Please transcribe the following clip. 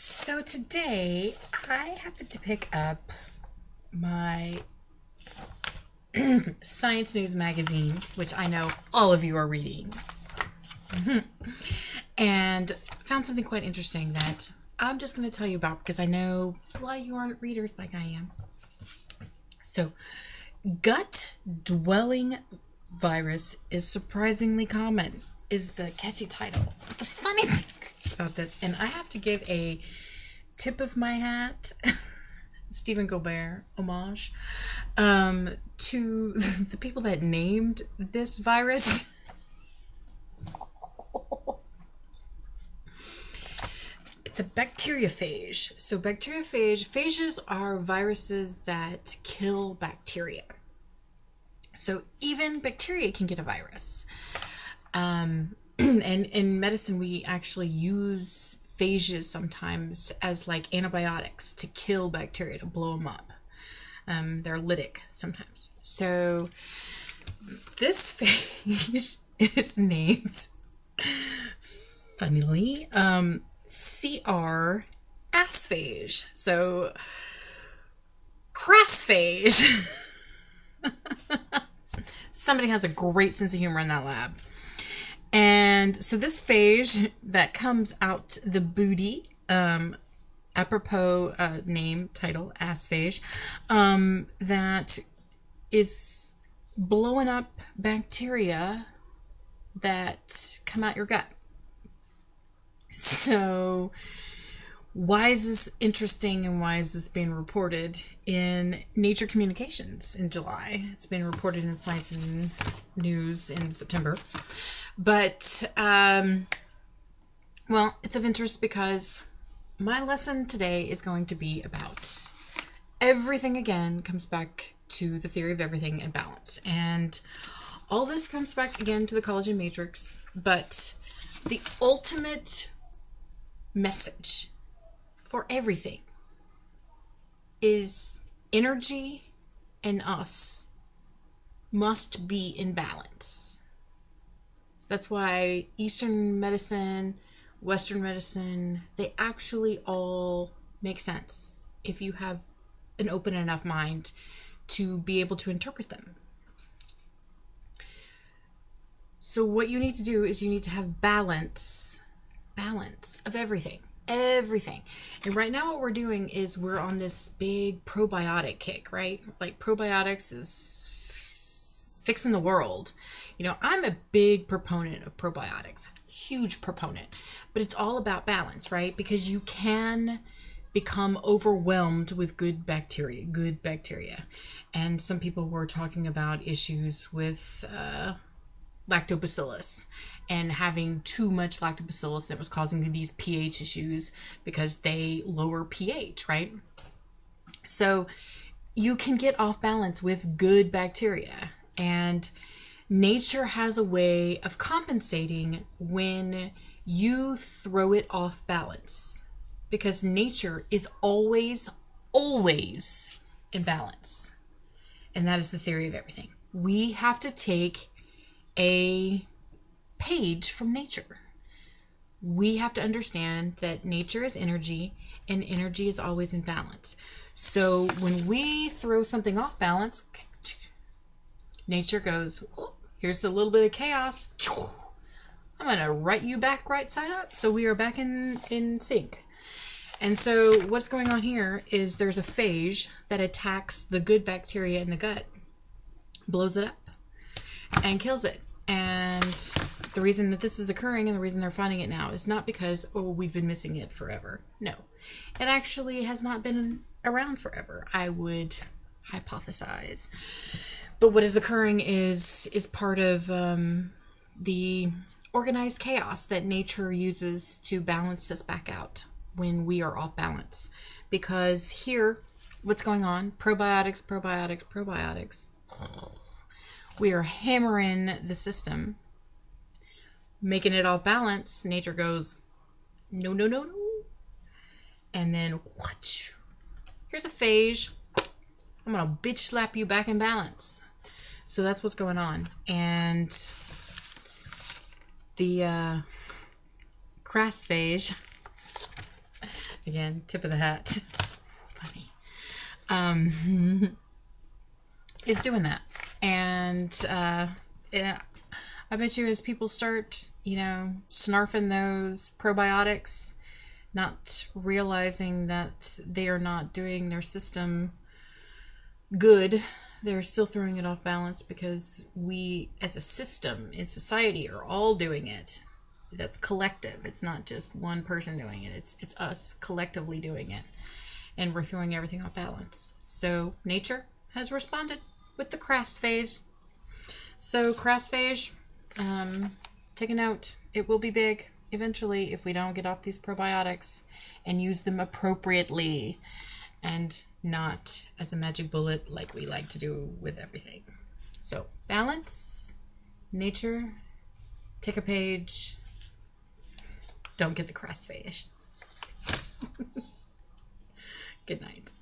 So today I happened to pick up my Science News magazine, which I know all of you are reading, and found something quite interesting that I'm just going to tell you about because I know a lot of you aren't readers like I am. So, gut dwelling virus is surprisingly common, is the catchy title. But the funny thing about this, and I have to give a tip of my hat, Stephen Colbert homage, to the people that named this virus. It's a bacteriophage. So phages are viruses that kill bacteria. So even bacteria can get a virus. And in medicine, we actually use phages sometimes as like antibiotics to kill bacteria, to blow them up. They're lytic sometimes. So this phage is named, funnily, crAssphage. So crAssphage. Somebody has a great sense of humor in that lab. And so this phage that comes out the booty, apropos name, title, assphage, that is blowing up bacteria that come out your gut. So why is this interesting and why is this being reported in Nature Communications in July? It's been reported in Science and News in September. But, well, it's of interest because my lesson today is going to be about everything again comes back to the theory of everything and balance. And all this comes back again to the collagen matrix, but the ultimate message for everything is energy and us must be in balance. So that's why Eastern medicine, Western medicine, they actually all make sense if you have an open enough mind to be able to interpret them. So what you need to do is you need to have balance of everything. And right now what we're doing is we're on this big probiotic kick, right? Like probiotics is fixing the world. You know, I'm a big proponent of probiotics, huge proponent, but it's all about balance, right? Because you can become overwhelmed with good bacteria. And some people were talking about issues with lactobacillus and having too much lactobacillus that was causing these pH issues because they lower pH, right? So you can get off balance with good bacteria, and nature has a way of compensating when you throw it off balance, because nature is always in balance. And that is the theory of everything. We have to take a page from nature. We have to understand that nature is energy and energy is always in balance. So when we throw something off balance, nature goes, oh, here's a little bit of chaos. I'm going to right you back right side up. So we are back in sync. And so what's going on here is there's a phage that attacks the good bacteria in the gut, blows it up, and kills it. And the reason that this is occurring and the reason they're finding it now is not because, oh, we've been missing it forever. No, it actually has not been around forever, I would hypothesize. But what is occurring is part of the organized chaos that nature uses to balance us back out when we are off balance. Because here, what's going on? Probiotics. We are hammering the system, making it off balance. Nature goes, no. And then, whoosh, here's a phage. I'm going to bitch slap you back in balance. So that's what's going on. And the crAssphage Again, tip of the hat. Funny. Is doing that. And yeah, I bet you as people start, snarfing those probiotics, not realizing that they are not doing their system good, they're still throwing it off balance because we as a system in society are all doing it. That's collective. It's not just one person doing it. It's us collectively doing it. And we're throwing everything off balance. So nature has responded with the crAssphage. So crAssphage, take a note. It will be big eventually if we don't get off these probiotics and use them appropriately and not as a magic bullet like we like to do with everything. So balance, nature, take a page. Don't get the crAssphage. Good night.